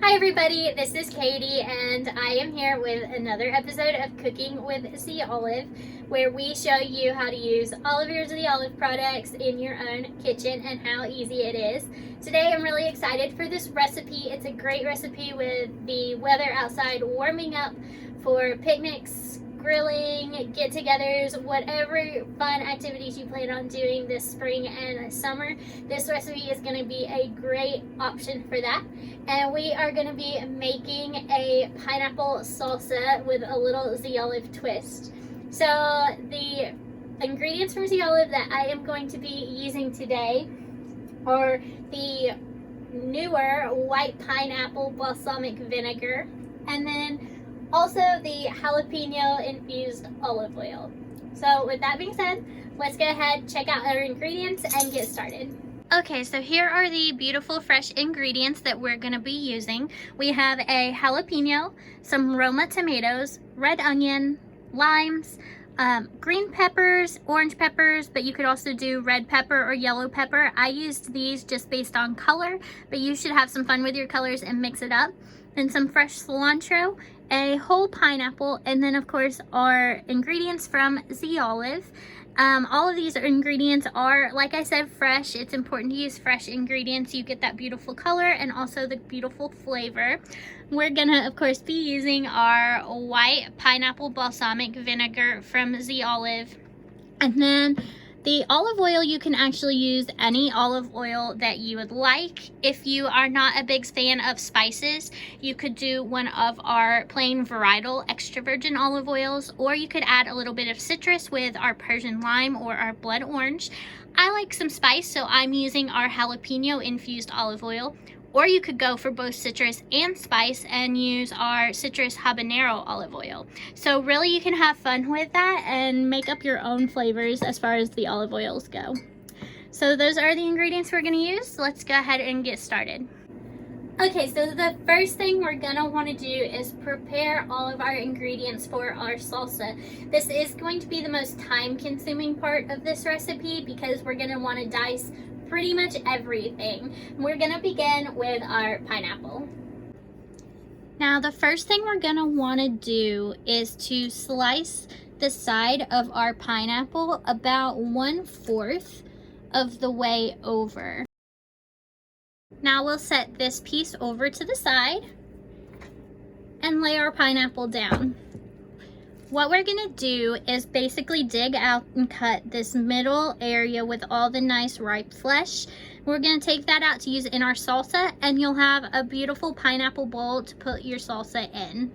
Hi everybody, this is Katie and I am here with another episode of Cooking with Z Olive, where we show you how to use all of your Z Olive products in your own kitchen and how easy it is. Today I'm really excited for this recipe. It's a great recipe with the weather outside warming up for picnics, grilling, get-togethers, whatever fun activities you plan on doing this spring and summer. This recipe is going to be a great option for that. And we are going to be making a pineapple salsa with a little Z Olive twist. So the ingredients from Z Olive that I am going to be using today are the newer white pineapple balsamic vinegar, and then also the jalapeno infused olive oil. So with that being said, let's go ahead, check out our ingredients and get started. Okay, so here are the beautiful fresh ingredients that we're going to be using. We have a jalapeno, some Roma tomatoes, red onion, limes, green peppers, orange peppers, but you could also do red pepper or yellow pepper. I used these just based on color, but you should have some fun with your colors and mix it up. Then some fresh cilantro, a whole pineapple, and then of course our ingredients from Z Olive. All of these ingredients are, like I said, fresh. It's important to use fresh ingredients. You get that beautiful color and also the beautiful flavor. We're gonna, of course, be using our white pineapple balsamic vinegar from Z Olive. And then the olive oil, you can actually use any olive oil that you would like. If you are not a big fan of spices, you could do one of our plain varietal extra virgin olive oils, or you could add a little bit of citrus with our Persian lime or our blood orange. I like some spice, so I'm using our jalapeno infused olive oil. Or you could go for both citrus and spice and use our citrus habanero olive oil. So really you can have fun with that and make up your own flavors as far as the olive oils go. So those are the ingredients we're gonna use. Let's go ahead and get started. Okay, so the first thing we're gonna wanna do is prepare all of our ingredients for our salsa. This is going to be the most time-consuming part of this recipe because we're gonna wanna dice pretty much everything. We're gonna begin with our pineapple. Now the first thing we're gonna wanna do is to slice the side of our pineapple about 1/4 of the way over. Now we'll set this piece over to the side and lay our pineapple down. What we're gonna do is basically dig out and cut this middle area with all the nice ripe flesh. We're gonna take that out to use in our salsa, and you'll have a beautiful pineapple bowl to put your salsa in.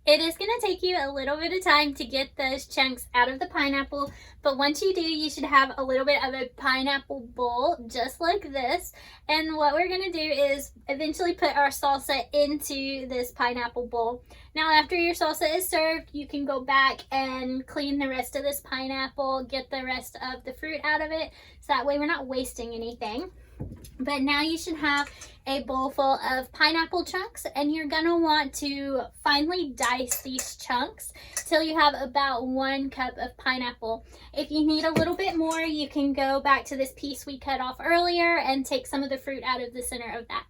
It is going to take you a little bit of time to get those chunks out of the pineapple, but once you do, you should have a little bit of a pineapple bowl just like this. And what we're going to do is eventually put our salsa into this pineapple bowl. Now, after your salsa is served, you can go back and clean the rest of this pineapple, get the rest of the fruit out of it, so that way we're not wasting anything. But now you should have a bowl full of pineapple chunks, and you're gonna want to finely dice these chunks till you have about 1 cup of pineapple. If you need a little bit more, you can go back to this piece we cut off earlier and take some of the fruit out of the center of that.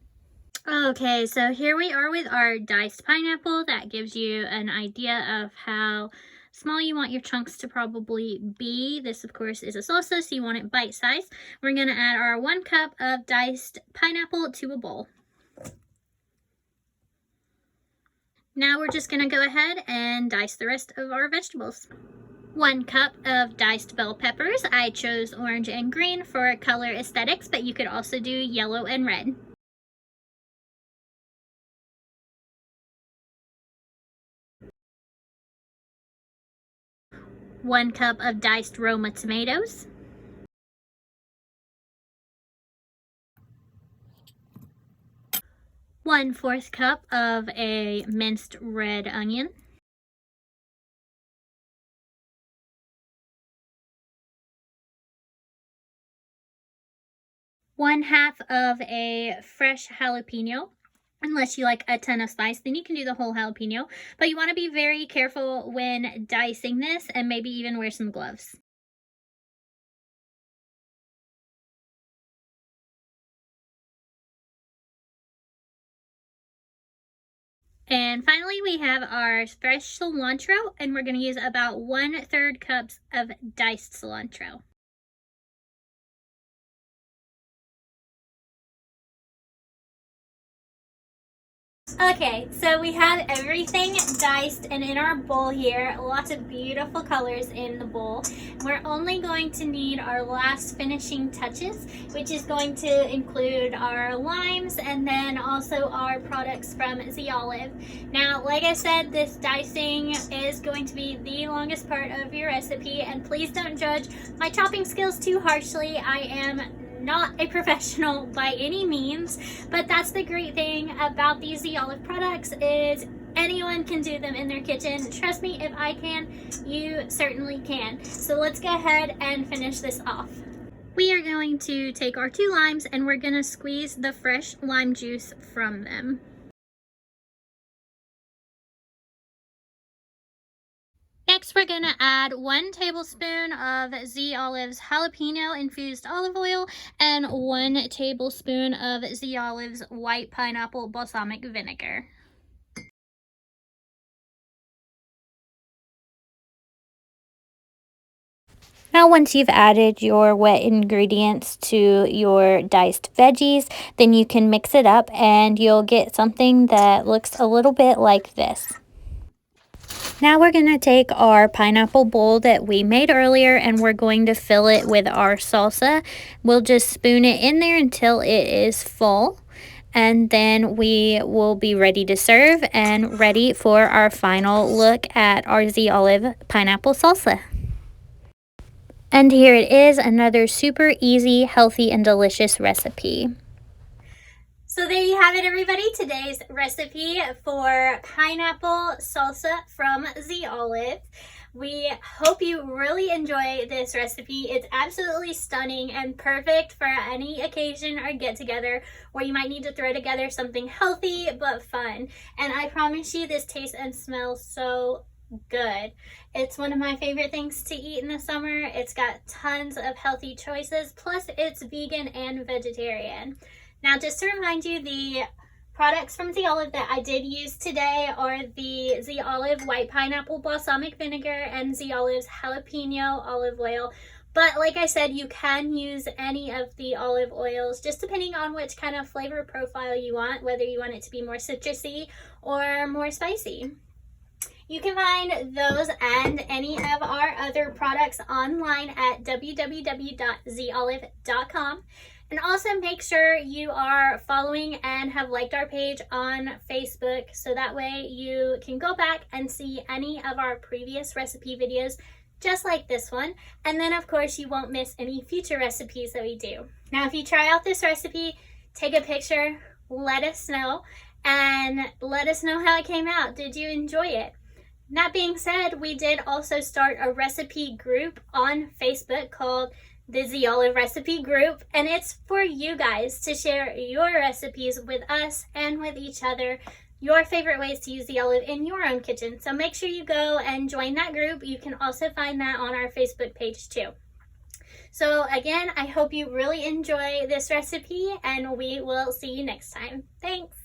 Okay, so here we are with our diced pineapple. That gives you an idea of how small you want your chunks to probably be. This, of course, is a salsa, so you want it bite-sized. We're going to add our 1 cup of diced pineapple to a bowl. Now we're just going to go ahead and dice the rest of our vegetables. 1 cup of diced bell peppers. I chose orange and green for color aesthetics, but you could also do yellow and red. 1 cup of diced Roma tomatoes. 1/4 cup of a minced red onion. 1/2 of a fresh jalapeno. Unless you like a ton of spice, then you can do the whole jalapeno. But you want to be very careful when dicing this and maybe even wear some gloves. And finally, we have our fresh cilantro, and we're going to use about 1/3 cups of diced cilantro. Okay, so we have everything diced and in our bowl here. Lots of beautiful colors in the bowl. We're only going to need our last finishing touches, which is going to include our limes and then also our products from The Olive. Now, like I said, this dicing is going to be the longest part of your recipe, and please don't judge my chopping skills too harshly. I am not a professional by any means, but that's the great thing about these The Olive products is anyone can do them in their kitchen. Trust me, if I can, you certainly can. So let's go ahead and finish this off. We are going to take our 2 limes and we're going to squeeze the fresh lime juice from them. Next, we're going to add 1 tablespoon of The Olive's jalapeno infused olive oil and 1 tablespoon of The Olive's white pineapple balsamic vinegar. Now, once you've added your wet ingredients to your diced veggies, then you can mix it up and you'll get something that looks a little bit like this. Now we're going to take our pineapple bowl that we made earlier and we're going to fill it with our salsa. We'll just spoon it in there until it is full. And then we will be ready to serve and ready for our final look at our The Olive pineapple salsa. And here it is, another super easy, healthy, and delicious recipe. So there you have it, everybody. Today's recipe for pineapple salsa from The Olive. We hope you really enjoy this recipe. It's absolutely stunning and perfect for any occasion or get together where you might need to throw together something healthy but fun. And I promise you this tastes and smells so good. It's one of my favorite things to eat in the summer. It's got tons of healthy choices, plus it's vegan and vegetarian. Now, just to remind you, the products from The Olive that I did use today are the Olive white pineapple balsamic vinegar and The Olive's jalapeno olive oil. But like I said, you can use any of the olive oils, just depending on which kind of flavor profile you want, whether you want it to be more citrusy or more spicy. You can find those and any of our other products online at www.theolive.com. And also make sure you are following and have liked our page on Facebook, so that way you can go back and see any of our previous recipe videos just like this one. And then of course you won't miss any future recipes that we do. Now, if you try out this recipe, take a picture, let us know, and let us know how it came out. Did you enjoy it? That being said, we did also start a recipe group on Facebook called the Olive Recipe Group, and it's for you guys to share your recipes with us and with each other, your favorite ways to use the olive in your own kitchen. So make sure you go and join that group. You can also find that on our Facebook page too. So again, I hope you really enjoy this recipe, and we will see you next time. Thanks.